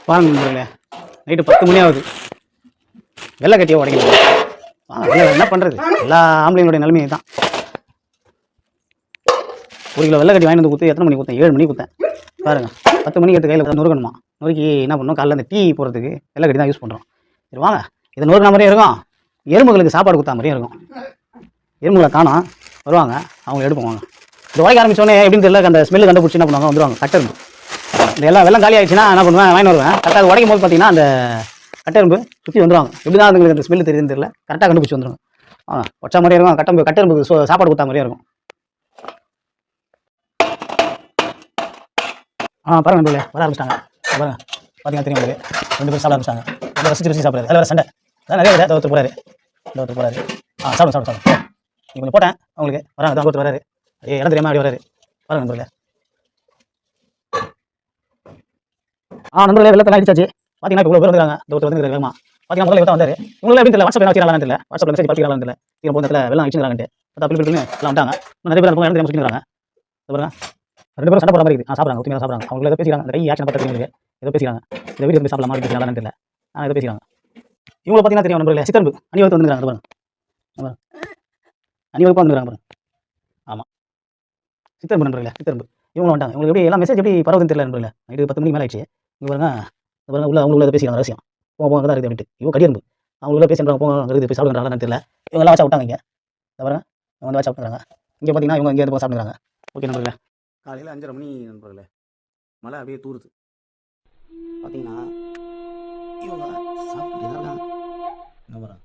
பாருங்க நண்பர்களே, நைட்டு 10 மணி ஆகுது. வெள்ளை கட்டியை உடைக்கணும். என்ன பண்ணுறது, எல்லா ஆம்பளைங்களுடைய நிலைமை தான். 1 கிலோ வெள்ளை கட்டி வாங்கிட்டு வந்து குத்து எத்தனை மணி குத்தேன்? 7 மணிக்கு குத்தேன். பாருங்கள், 10 மணிக்கு எடுத்து கையில் நொறுக்கணுமா? நொறுக்கி என்ன பண்ணணும், காலையில் அந்த டீ போடுறதுக்கு வெள்ளை கட்டி தான் யூஸ் பண்ணுறோம். சரி வாங்க, இதை நொறுக்கின மாதிரியே இருக்கும், எறும்புகளுக்கு சாப்பாடு கொடுத்தா மாதிரியே இருக்கும். எறும்புகளை காணோம், வருவாங்க, அவங்க எடுப்போம். வாங்க, இந்த உடைக்க ஆரம்பிச்சோன்னே எப்படின்னு தெரியல, அந்த ஸ்மெல்லு கண்டுபிடிச்சி என்ன பண்ணுவாங்க, வந்துடுவாங்க. கட்டெரும்பு இந்த எல்லாம் வெள்ளம் காலி ஆகிடுச்சுன்னா என்ன பண்ணுவேன், வாங்கி வருவேன். கரெக்டாக அது உடைக்கும் போது பார்த்தீங்கன்னா அந்த கட்டெரும்பு சுற்றி வந்துடுவாங்க. எப்படி தான் அதுங்களுக்கு அந்த ஸ்மெல்லு தெரியுதுன்னு தெரியல, கரெக்டாக கண்டுபிடிச்சி வந்துடுவாங்க. ஒச்சா மாதிரியே இருக்கும், கட்டெரும்புக்கு சாப்பாடு கொடுத்தா மாதிரியே இருக்கும். பாருங்க நண்பர்களே, வர ஆரம்பிச்சிட்டாங்க. பாருங்க, பார்த்தீங்கன்னா தெரியும் உங்களுக்கு, 2 பேர் சாப்பிட ஆரம்பிச்சாங்க. ரொம்ப ரசிச்சு சாப்பிட்றாரு. அதில் வேறு சண்டை அதான் நிறைய இருக்குது. ஒருத்தர் போகிறாரு, ஒருத்தர் போகிறாரு. சாப்பிடும் நீங்கள் கொஞ்சம் போட்டேன் அவங்களுக்கு வராங்க. தான் ஒருத்தர் வராரு, இடம் தெரியாமல் அப்படி வராரு. பாருங்க நண்பர்களே. நண்பர்களே, வெள்ளத்தெல்லாம் அடிச்சாச்சு. பார்த்தீங்கன்னா இப்போ இவ்வளோ பேர் வந்துருக்காங்க. இந்த ஒருத்தர் வந்து வேகமாக பார்த்தீங்கன்னா முதல்ல வந்தார். உங்களுக்கு எப்படி தெரியல, வாட்ஸ்அப் என்ன வச்சுக்கலாம் தெரியல, வாட்ஸ்அப்பில் மெசேஜ் பார்த்துக்கலாம் தெரியல. நீங்கள் போன இடத்துல வெள்ளம் அடிச்சுக்கிறாங்கன்ட்டு அப்போ பில் எல்லாம் வந்துட்டாங்க. நிறைய பேர் இடம் தெரியாமல் சுற்றிக்கிறாங்க. பாருங்க, 2 பேரும் சண்டை போகிற மாதிரி இருக்குது. சாப்பிட்றாங்க, ஒத்துமையாக சாப்பிட்றாங்க. அவங்களுக்கு ஏதோ பேசிக்கிறாங்க, அந்த கை ஆக்ஷன் பார்த்து தெரியும். ஏதோ பேசிக்கிறாங்க, இந்த வீடியோ போய் சாப்பிடலாமா அப்படி பேசிக்கலாம் தெரியல. ஏதோ பேசிக்கிறாங்க. இவங்களை பார்த்தீங்கன்னா தெரியும் நண்பர்களே, சித்தன்பு அணிவகுப்பு வந்துருக்காங்க. பாருங்க, அணிவகுப்பாக வந்துருக்காங்க. பாருங்க, ஆமாம், சித்தன்பு நண்பர்களே, சித்தன்பு இவங்க வந்துட்டாங்க. உங்களுக்கு எப்படி எல்லாம் மெசேஜ் எப்படி பரவுதுன்னு தெரியல நண்பர்களே. நைட்டு 10 மணிக்கு மேலே ஆயிடுச்சு. இங்கே பாருங்க, உள்ள அவங்களுக்குள்ள பேசிக்கிறாங்க ரகசியம். போங்க தான் இருக்குது அப்படின்ட்டு. இவங்க கடியம்பு அவங்களுக்குள்ள பேசுகிறாங்க. போங்க அங்கே இருக்குது, போய் சாப்பிடுறாங்கன்னு தெரியல. இவங்கெல்லாம் வாட்சா விட்டாங்க. இங்கே பாருங்க, இவங்க வந்து வாட்சா விட்டுறாங்க. இங்கே பார்த்தீங்கன்னா இவங்க இங்கே போய் சாப்பிடுறாங்க. ஓகே நண்பர்களே, காலையில் 5:30 மணி நண்பர்களே, மழை அப்படியே தூருது. பார்த்தீங்கன்னா இவங்க சாப்பிட்டு இருக்காங்க.